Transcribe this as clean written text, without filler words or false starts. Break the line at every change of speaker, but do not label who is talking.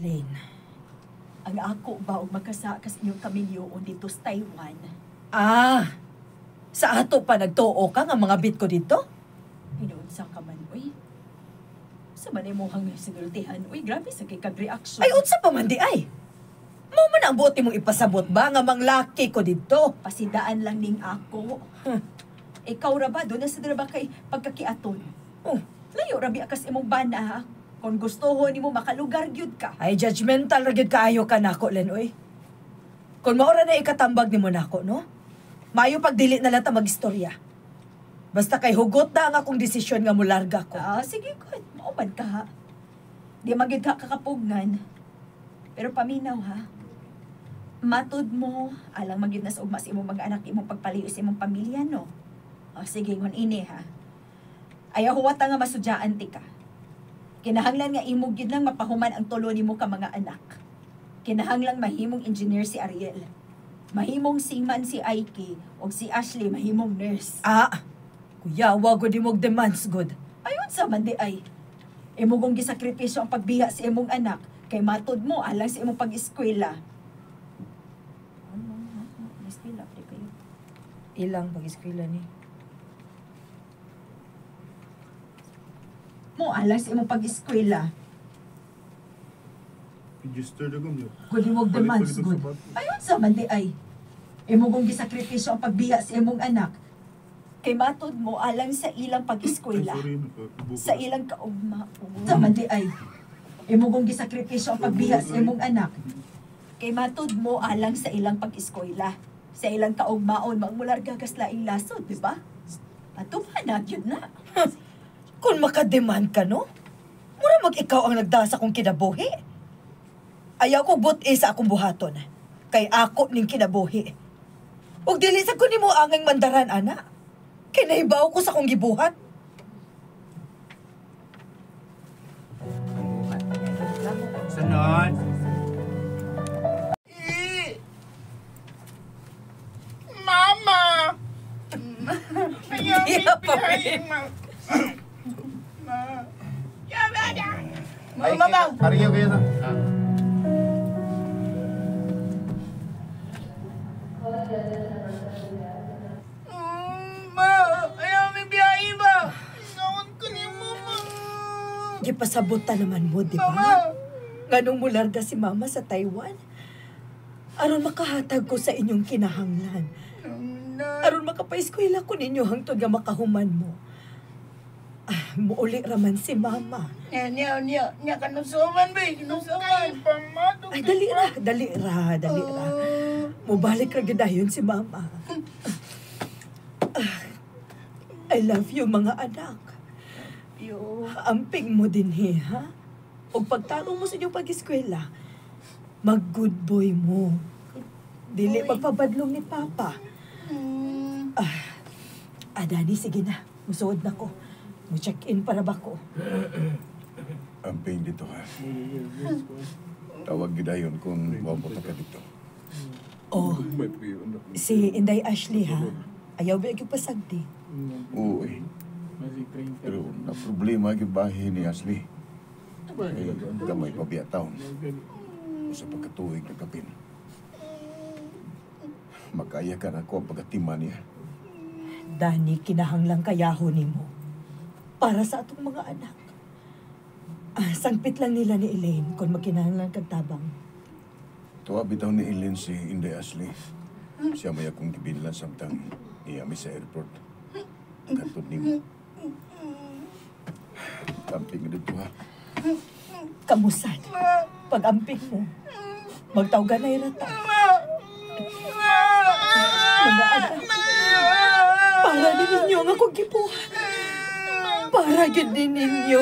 Elaine.
Ang ako ba og magkasakas inyong kamilyoon dito sa Taiwan?
Sa ato pa nagtuo ka nga mga bit ko dito?
Hinuunsa ka man, uy. Sa man mo hanggang sinultihan, uy, grabe sa kay kag-reaction.
Ay, unsa pa man di ay? Mo man ang buti mong ipasabot ba nga manglaki ko dito?
Pasidaan lang ning ako. Ikaw ra ba, doon na sa ba kay pagkakiaton?
Oh,
Layo rabi akas imong bana, ha? Kung gusto ni mo makalugar gyud ka.
ay judgmental ra gyud kaayo ka nako, Len, oy. Kung maura na ikatambag nimo nako, no? Mayo pagdili na lang ta magistorya. Basta kay hugot na ang akong desisyon nga mularga ko.
Sige, good. Maumad ka, ha? Di magid ka kakapugnan. Pero paminaw, ha? Matod mo, alang magid na sa ugma sa imong mga anak, imong pagpaliw sa imong pamilya, no? Sige, ngon ini, ha? Ayaw huwata nga masudyaan ti ka. Kinahanglan nga imong gid lang mapahuman ang tulo nimo ka mga anak. Kinahanglan mahimong engineer si Ariel. Mahimong seaman si Aiki, o si Ashley mahimong nurse.
Kuya, wag ko di mong demands, good.
Ayun sa man di ay. Imong kong gisakripisyo ang pagbiya sa imong anak, kay matod mo alang sa imong pag-eskwela. Eskwela, pre kayo.
Ilang pag-eskwela ni?
Mo alang sa imong pag-eskwela.
Register na kami.
Kung imong demands, good. Ayun sa man di ay. Imong kong gisakripisyo ang pagbiya sa imong anak, kay matod mo alang sa ilang pag-eskwela. Sa ilang kaugma. Sa man di ay. Imong kong gisakripisyo ang pagbiya sa imong anak, kay matod mo alang sa ilang pag-eskwela. Sa ilang kaugmaon, magmular gagas laing lasod, di ba? Ato ba na, yun na.
Kung makademand ka, no? Mura mag-ikaw ang nagdasa kong kinabuhi. Ayaw ko buti sa akong buhaton. Kay ako ning kinabuhi. Ug dili sa ko nimo angay mandaran, ana. Kinaibaw ko sa akong gibuhat.
Sunod.
Mama! Ayaw
Yeah,
bibiyahin mo.
Mama! Ariyo kayo na.
Ma! Ayaw bibiyahin ba? Inawan ko ni Mama.
Gipasabutan naman mo, di ba?
Mama!
Ganong mularga si Mama sa Taiwan. Aron makahatag ko sa inyong kinahanglan. Aron makapaeskwela ko ninyo hangtod nga makahuman mo. Muuli raman si Mama.
Nya kanusuman ba? Kanusuman.
Ay, dali ra. Mubalik ra gidayon si Mama. I love you, mga anak. Amping mo din, ha? O pagtanong mo sa inyong pag-eskwela, mag-good boy mo. Dili magpabadlong ni Papa. Dani, sige na. Musuod na ko. Mu-check-in para ba ko?
Amping dito ha. Tawag gidayon kung mapunta ka dito.
Si Inday Ashley, ha? Ayaw ba yung pasagdi?
Oo eh. Pero na problema yung bahay ni Ashley. Gamay pabiya taon. Sa pagkatuig na kapin. Makaya ka na ko ang pagkatima niya.
Dani, kinahanglang kayahon mo para sa atong mga anak. Sangpit lang nila ni Elaine kung magkinahanglan kag tabang.
Tuwa bitaw ni Ellen si Inday Ashley. Siya may akong gibilan samtang iyami sa airport. Katod ni mo. Kamping dito ha.
Kamusan? Pag-amping mo, magtawgan na irata. Mga anak, para din ninyo ang akong gibuhat. Para din ninyo.